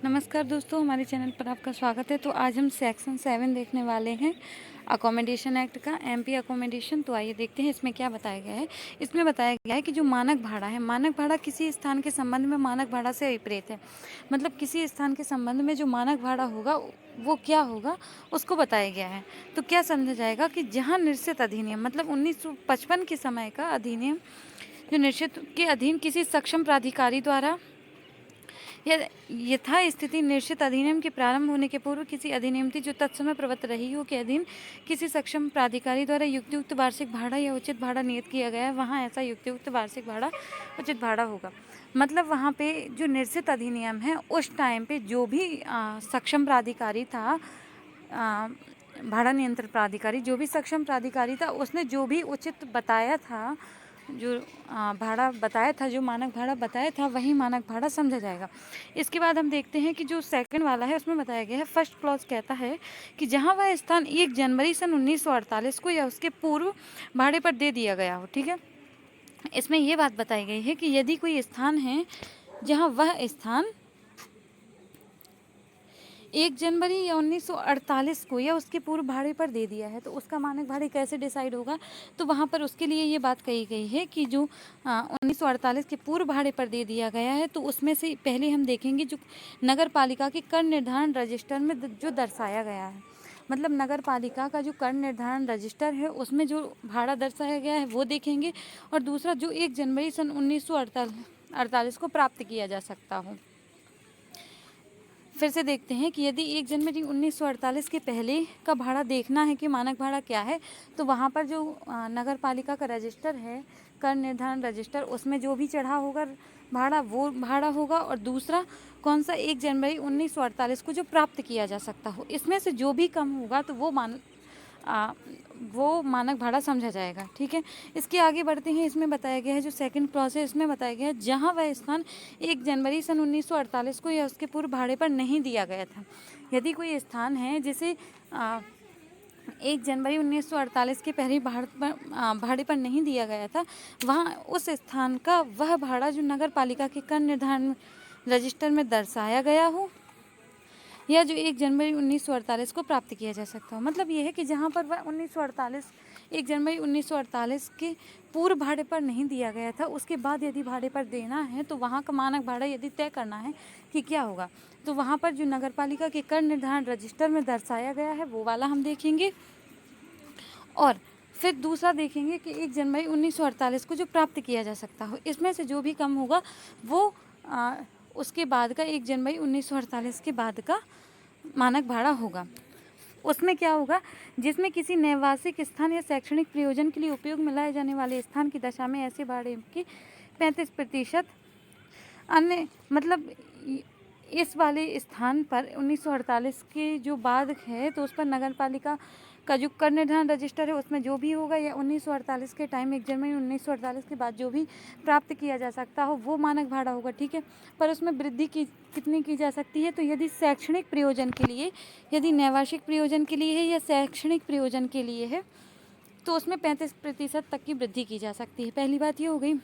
नमस्कार दोस्तों, हमारे चैनल पर आपका स्वागत है। तो आज हम सेक्शन 7 देखने वाले हैं अकोमोडेशन एक्ट का, एमपी अकोमोडेशन। तो आइए देखते हैं इसमें क्या बताया गया है। इसमें बताया गया है कि जो मानक भाड़ा है, मानक भाड़ा किसी स्थान के संबंध में मानक भाड़ा से विपरीत है। मतलब किसी स्थान के संबंध में जो मानक भाड़ा होगा वो क्या होगा उसको बताया गया है। तो क्या समझा जाएगा कि जहाँ निश्चित अधिनियम मतलब 1955 के समय का अधिनियम जो निश्चित के अधीन किसी सक्षम प्राधिकारी द्वारा या यथा स्थिति निश्चित अधिनियम के प्रारंभ होने के पूर्व किसी अधिनियम थी जो तत्समय प्रवृत्त रही हो के अधीन किसी सक्षम प्राधिकारी द्वारा युक्तियुक्त वार्षिक भाड़ा या उचित भाड़ा नियत किया गया है, वहाँ ऐसा युक्तियुक्त वार्षिक भाड़ा उचित भाड़ा होगा। मतलब वहाँ पे जो निश्चित अधिनियम है उस टाइम पे जो भी सक्षम प्राधिकारी था, भाड़ा नियंत्रण प्राधिकारी, जो भी सक्षम प्राधिकारी था उसने जो भी उचित बताया था, जो भाड़ा बताया था, जो मानक भाड़ा बताया था, वही मानक भाड़ा समझा जाएगा। इसके बाद हम देखते हैं कि जो सेकंड वाला है उसमें बताया गया है, फर्स्ट क्लॉज कहता है कि जहां वह स्थान 1 जनवरी सन 1948 को या उसके पूर्व भाड़े पर दे दिया गया हो। ठीक है, इसमें ये बात बताई गई है कि यदि कोई स्थान है जहां वह स्थान 1 जनवरी या 1948 को या उसके पूर्व भाड़े पर दे दिया है, तो उसका मानक भाड़े कैसे डिसाइड होगा। तो वहाँ पर उसके लिए ये बात कही गई है कि जो 1948 के पूर्व भाड़े पर दे दिया गया है, तो उसमें से पहले हम देखेंगे जो नगर पालिका के कर निर्धारण रजिस्टर में जो दर्शाया गया है, मतलब नगर पालिका का जो कर निर्धारण रजिस्टर है उसमें जो भाड़ा दर्शाया गया है वो देखेंगे। और दूसरा जो 1 जनवरी सन 1948 को प्राप्त किया जा सकता हो। फिर से देखते हैं कि यदि 1 जनवरी 1948 के पहले का भाड़ा देखना है कि मानक भाड़ा क्या है, तो वहाँ पर जो नगर पालिका का रजिस्टर है, कर निर्धारण रजिस्टर, उसमें जो भी चढ़ा होगा भाड़ा वो भाड़ा होगा। और दूसरा कौन सा, 1 जनवरी 1948 को जो प्राप्त किया जा सकता हो, इसमें से जो भी कम होगा तो वो मानक भाड़ा समझा जाएगा। ठीक है, इसके आगे बढ़ते हैं। इसमें बताया गया है जो सेकंड क्लॉज है, इसमें बताया गया है जहां वह स्थान 1 जनवरी सन 1948 को या उसके पूर्व भाड़े पर नहीं दिया गया था। यदि कोई स्थान है जिसे 1 जनवरी 1948 के पहले भाड़े पर नहीं दिया गया था, वहाँ उस स्थान का वह भाड़ा जो नगर पालिका के कर निर्धारण रजिस्टर में दर्शाया गया हो या जो 1 जनवरी 1948 को प्राप्त किया जा सकता हो। मतलब ये है कि जहाँ पर वह 1 जनवरी 1948 के पूर्व भाड़े पर नहीं दिया गया था, उसके बाद यदि भाड़े पर देना है तो वहाँ का मानक भाड़ा यदि तय करना है कि क्या होगा, तो वहाँ पर जो नगर पालिका के कर निर्धारण रजिस्टर में दर्शाया गया है वो वाला हम देखेंगे। और फिर दूसरा देखेंगे कि 1 जनवरी 1948 को जो प्राप्त किया जा सकता हो, इसमें से जो भी कम होगा वो उसके बाद का 1 जनवरी 1948 के बाद का मानक भाड़ा होगा। उसमें क्या होगा, जिसमें किसी नैवासिक स्थान या शैक्षणिक प्रयोजन के लिए उपयोग में लाए जाने वाले स्थान की दशा में ऐसे भाड़े की 35% अन्य, मतलब इस वाले स्थान पर 1948 के जो बाद है तो उस पर नगर पालिका का जो कर निर्धारण रजिस्टर है उसमें जो भी होगा या 1948 के टाइम 1 जनवरी 1948 के बाद जो भी प्राप्त किया जा सकता हो वो मानक भाड़ा होगा। ठीक है, पर उसमें वृद्धि कितनी की जा सकती है, तो यदि शैक्षणिक प्रयोजन के लिए, यदि नैवासिक प्रयोजन के लिए है या शैक्षणिक प्रयोजन के लिए है तो उसमें 35% तक की वृद्धि की जा सकती है। पहली बात ये हो गई।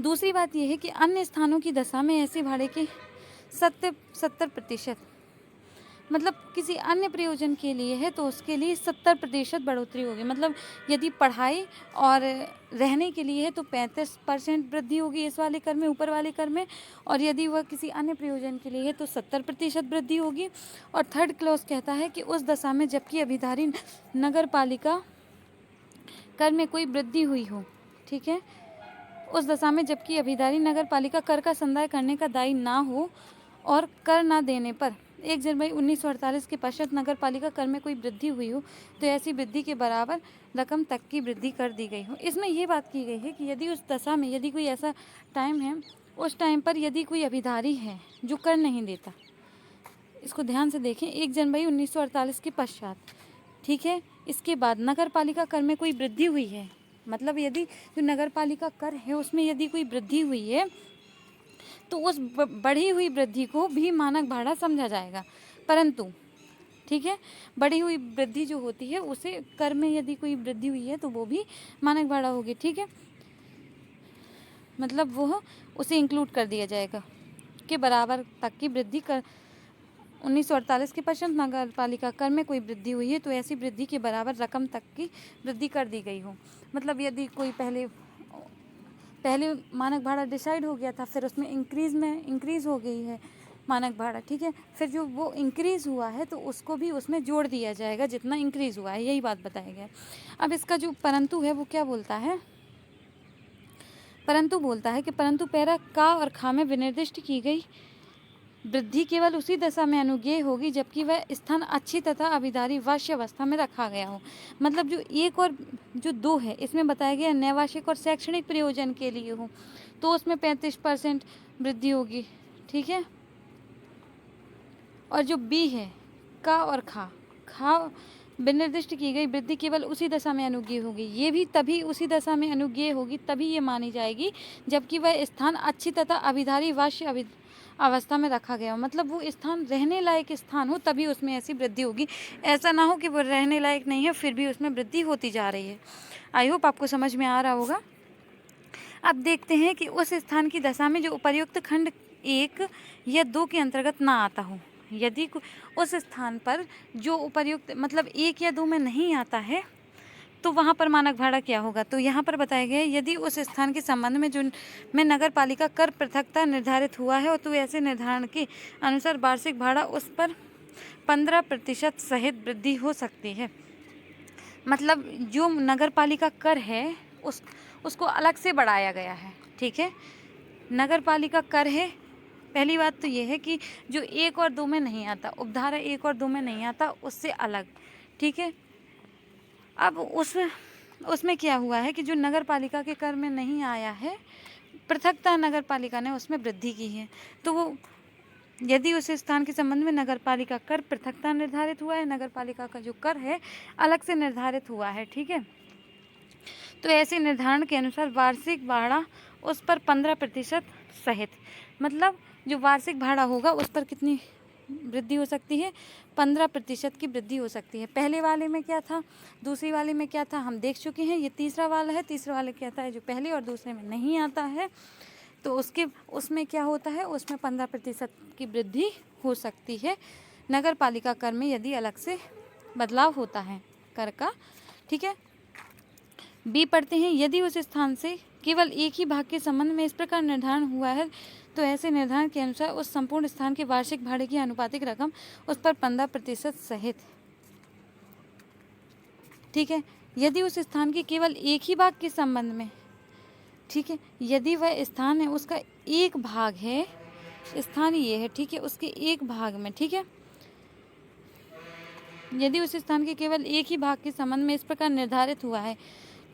दूसरी बात यह है कि अन्य स्थानों की दशा में ऐसे भाड़े के 70%, मतलब किसी अन्य प्रयोजन के लिए है तो उसके लिए 70% बढ़ोतरी होगी। मतलब यदि पढ़ाई और रहने के लिए है तो 35% वृद्धि होगी इस वाले कर में, ऊपर वाले कर में। और यदि वह किसी अन्य प्रयोजन के लिए है तो 70% वृद्धि होगी। और थर्ड क्लॉज कहता है कि उस दशा में जबकि अभिधारी नगर पालिका कर में कोई वृद्धि हुई हो, ठीक है, उस दशा में जबकि अभिधारी नगर पालिका कर का संदाय करने का दायी ना हो और कर ना देने पर 1 जनवरी 1948 के पश्चात नगर पालिका कर में कोई वृद्धि हुई हो तो ऐसी वृद्धि के बराबर रकम तक की वृद्धि कर दी गई हो। इसमें यह बात की गई है कि यदि उस दशा में, यदि कोई ऐसा टाइम है, उस टाइम पर यदि कोई अभिधारी है जो कर नहीं देता, इसको ध्यान से देखें, 1 जनवरी 1948 के पश्चात, ठीक है, इसके बाद नगर पालिका कर में कोई वृद्धि हुई है, मतलब यदि जो नगर पालिका कर है उसमें यदि कोई वृद्धि हुई है तो उस बढ़ी हुई वृद्धि को भी मानक भाड़ा समझा जाएगा। परंतु ठीक है, बढ़ी हुई वृद्धि जो होती है उसे, कर में यदि कोई वृद्धि हुई है तो वो भी मानक भाड़ा होगी। ठीक है, मतलब वो उसे इंक्लूड कर दिया जाएगा। के बराबर तक की वृद्धि कर 1948 के पश्चात नगर पालिका कर में कोई वृद्धि हुई है तो ऐसी वृद्धि के बराबर रकम तक की वृद्धि कर दी गई हो। मतलब यदि कोई पहले मानक भाड़ा डिसाइड हो गया था, फिर उसमें इंक्रीज़ हो गई है मानक भाड़ा, ठीक है, फिर जो वो इंक्रीज़ हुआ है तो उसको भी उसमें जोड़ दिया जाएगा जितना इंक्रीज़ हुआ है, यही बात बताया गया। अब इसका जो परंतु है वो क्या बोलता है, परंतु बोलता है कि परंतु पैरा का और खा में विनिर्दिष्ट की गई वृद्धि केवल उसी दशा में अनुज्ञेय होगी जबकि वह स्थान अच्छी तथा अभिधारी वाष्य अवस्था में रखा गया हो। मतलब जो 1 और जो 2 है इसमें बताया गया नैवासिक और शैक्षणिक प्रयोजन के लिए हो तो उसमें 35% वृद्धि होगी, ठीक है। और जो बी है का और खा विनिर्दिष्ट की गई वृद्धि केवल उसी दशा में अनुज्ञेय होगी, ये भी तभी उसी दशा में अनुज्ञेय होगी, तभी ये मानी जाएगी जबकि वह स्थान अच्छी तथा अभिधारी वाष्य अवस्था में रखा गया हो। मतलब वो स्थान रहने लायक स्थान हो तभी उसमें ऐसी वृद्धि होगी, ऐसा ना हो कि वो रहने लायक नहीं है फिर भी उसमें वृद्धि होती जा रही है। आई होप आपको समझ में आ रहा होगा। अब देखते हैं कि उस स्थान की दशा में जो उपर्युक्त खंड 1 या 2 के अंतर्गत ना आता हो, यदि उस स्थान पर जो उपर्युक्त मतलब 1 या 2 में नहीं आता है तो वहाँ पर मानक भाड़ा क्या होगा। तो यहाँ पर बताया गया है यदि उस स्थान के संबंध में नगर पालिका कर पृथकता निर्धारित हुआ है और तो ऐसे निर्धारण के अनुसार वार्षिक भाड़ा उस पर 15% सहित वृद्धि हो सकती है। मतलब जो नगर पालिका कर है उसको अलग से बढ़ाया गया है, ठीक है। नगर पालिका कर है, पहली बात तो ये है कि जो 1 और 2 में नहीं आता, उपधारा 1 और 2 में नहीं आता, उससे अलग, ठीक है। अब उसमें क्या हुआ है कि जो नगर पालिका के कर में नहीं आया है, पृथकता नगर पालिका ने उसमें वृद्धि की है, तो वो यदि उस स्थान के संबंध में नगर पालिका कर पृथकता निर्धारित हुआ है, नगर पालिका का जो कर है अलग से निर्धारित हुआ है, ठीक है, तो ऐसे निर्धारण के अनुसार वार्षिक भाड़ा उस पर 15% सहित, मतलब जो वार्षिक भाड़ा होगा उस पर कितनी वृद्धि हो सकती है, 15% की वृद्धि हो सकती है। पहले वाले में क्या था, दूसरी वाले में क्या था, हम देख चुके हैं। ये तीसरा वाला है, तीसरा वाले क्या था, जो पहले और दूसरे में नहीं आता है तो उसमें क्या होता है, उसमें 15% की वृद्धि हो सकती है नगर पालिका कर में यदि अलग से बदलाव होता है कर का, ठीक है। बी पढ़ते हैं यदि उस स्थान से केवल एक ही भाग के संबंध में इस प्रकार निर्धारण हुआ है तो ऐसे निर्धारण के अनुसार उस संपूर्ण स्थान के वार्षिक भाड़े की आनुपातिक रकम उस पर 15% सहित, ठीक है। यदि उस स्थान के केवल एक ही भाग के संबंध में, ठीक है, यदि वह स्थान है उसका एक भाग है, स्थान ये है, ठीक है, उसके एक भाग में, ठीक है, यदि उस स्थान के केवल एक ही भाग के संबंध में इस प्रकार निर्धारित हुआ है,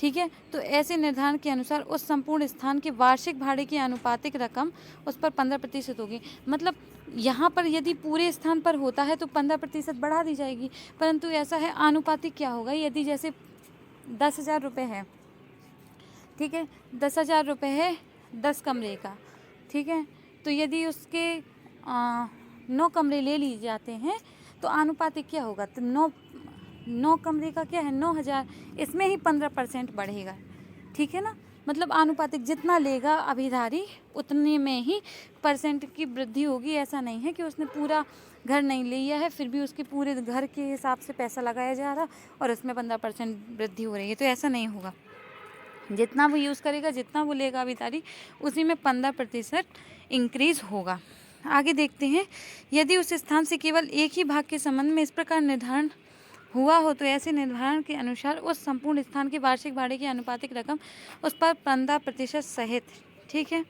ठीक है, तो ऐसे निर्धारण के अनुसार उस संपूर्ण स्थान के वार्षिक भाड़े की आनुपातिक रकम उस पर 15% होगी। मतलब यहाँ पर यदि पूरे स्थान पर होता है तो 15% बढ़ा दी जाएगी, परंतु ऐसा है आनुपातिक क्या होगा, यदि जैसे 10,000 रुपये है, ठीक है, 10,000 रुपये है 10 कमरे का, ठीक है, तो यदि उसके 9 कमरे ले लिए जाते हैं तो आनुपातिक क्या होगा, तो 9 कमरे का क्या है 9,000, इसमें ही 15% बढ़ेगा, ठीक है ना। मतलब आनुपातिक जितना लेगा अभिधारी उतने में ही परसेंट की वृद्धि होगी। ऐसा नहीं है कि उसने पूरा घर नहीं लिया है फिर भी उसके पूरे घर के हिसाब से पैसा लगाया जा रहा और उसमें 15% वृद्धि हो रही है, तो ऐसा नहीं होगा। जितना वो यूज़ करेगा, जितना वो लेगा अभिधारी, उसी में 15% इंक्रीज़ होगा। आगे देखते हैं, यदि उस स्थान से केवल एक ही भाग के संबंध में इस प्रकार निर्धारण हुआ हो तो ऐसे निर्धारण के अनुसार उस संपूर्ण स्थान के वार्षिक भाड़े की आनुपातिक रकम उस पर 15% सहित, ठीक है।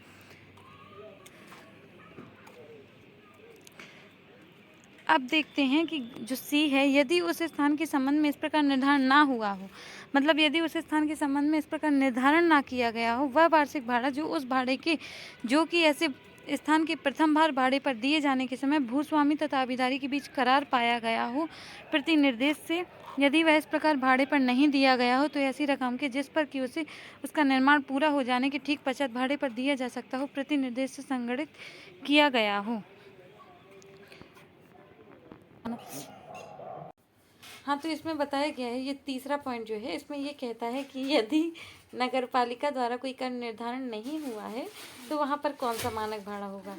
अब देखते हैं कि जो सी है, यदि उस स्थान के संबंध में इस प्रकार निर्धारण ना हुआ हो, मतलब यदि उस स्थान के संबंध में इस प्रकार निर्धारण ना किया गया हो, वह वार्षिक भाड़ा जो उस भाड़े के जो कि ऐसे स्थान के प्रथम भार भाड़े पर दिए जाने के समय भूस्वामी तथा अभिधारी के बीच करार पाया गया हो प्रति निर्देश से, यदि वह इस प्रकार भाड़े पर नहीं दिया गया हो तो ऐसी रकम के जिस पर कि उसे उसका निर्माण पूरा हो जाने के ठीक पश्चात भाड़े पर दिया जा सकता हो प्रति निर्देश से संगठित किया गया हो। हाँ, तो इसमें बताया गया है, ये तीसरा पॉइंट जो है इसमें ये कहता है कि यदि नगर पालिका द्वारा कोई कर निर्धारण नहीं हुआ है तो वहाँ पर कौन सा मानक भाड़ा होगा।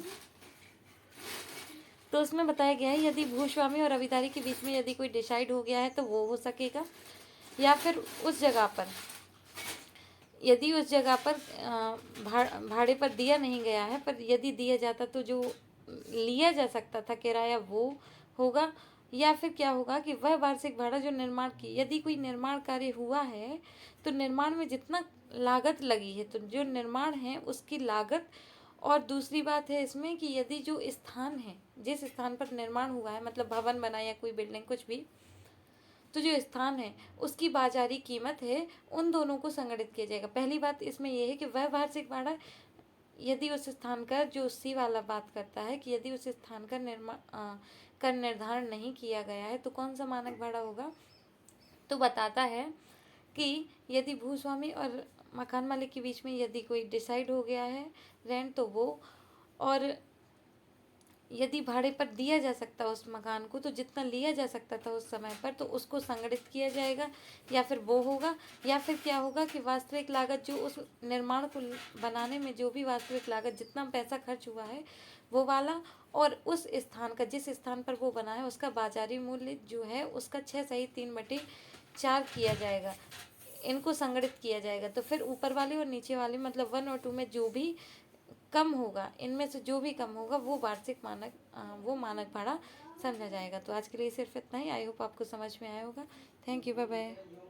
तो उसमें बताया गया है यदि भूस्वामी और रविदारी के बीच में यदि कोई डिसाइड हो गया है तो वो हो सकेगा, या फिर उस जगह पर यदि उस जगह पर भाड़े पर दिया नहीं गया है, पर यदि दिया जाता तो जो लिया जा सकता था किराया वो होगा, या फिर क्या होगा कि वह वार्षिक भाड़ा जो निर्माण की, यदि कोई निर्माण कार्य हुआ है तो निर्माण में जितना लागत लगी है तो जो निर्माण है उसकी लागत, और दूसरी बात है इसमें कि यदि जो स्थान है जिस स्थान पर निर्माण हुआ है, मतलब भवन बना या कोई बिल्डिंग कुछ भी, तो जो स्थान है उसकी बाजारी कीमत है, उन दोनों को संगठित किया जाएगा। पहली बात इसमें यह है कि वह वार्षिक भाड़ा यदि उस स्थान का, जो सी वाला बात करता है कि यदि उस स्थान का का निर्धारण नहीं किया गया है तो कौन सा मानक भाड़ा होगा, तो बताता है कि यदि भूस्वामी और मकान मालिक के बीच में यदि कोई डिसाइड हो गया है रेंट तो वो, और यदि भाड़े पर दिया जा सकता उस मकान को तो जितना लिया जा सकता था उस समय पर तो उसको संगठित किया जाएगा, या फिर वो होगा, या फिर क्या होगा कि वास्तविक लागत जो उस निर्माण को बनाने में जो भी वास्तविक लागत जितना पैसा खर्च हुआ है वो वाला, और उस स्थान का जिस स्थान पर वो बना है उसका बाजारी मूल्य जो है उसका 6/3/4 किया जाएगा, इनको संगठित किया जाएगा। तो फिर ऊपर वाले और नीचे वाले मतलब 1 और 2 में जो भी कम होगा, इनमें से जो भी कम होगा वो वार्षिक वो मानक भाड़ा समझा जाएगा। तो आज के लिए सिर्फ इतना ही। आई होप आपको समझ में आया होगा। Thank you, bye bye.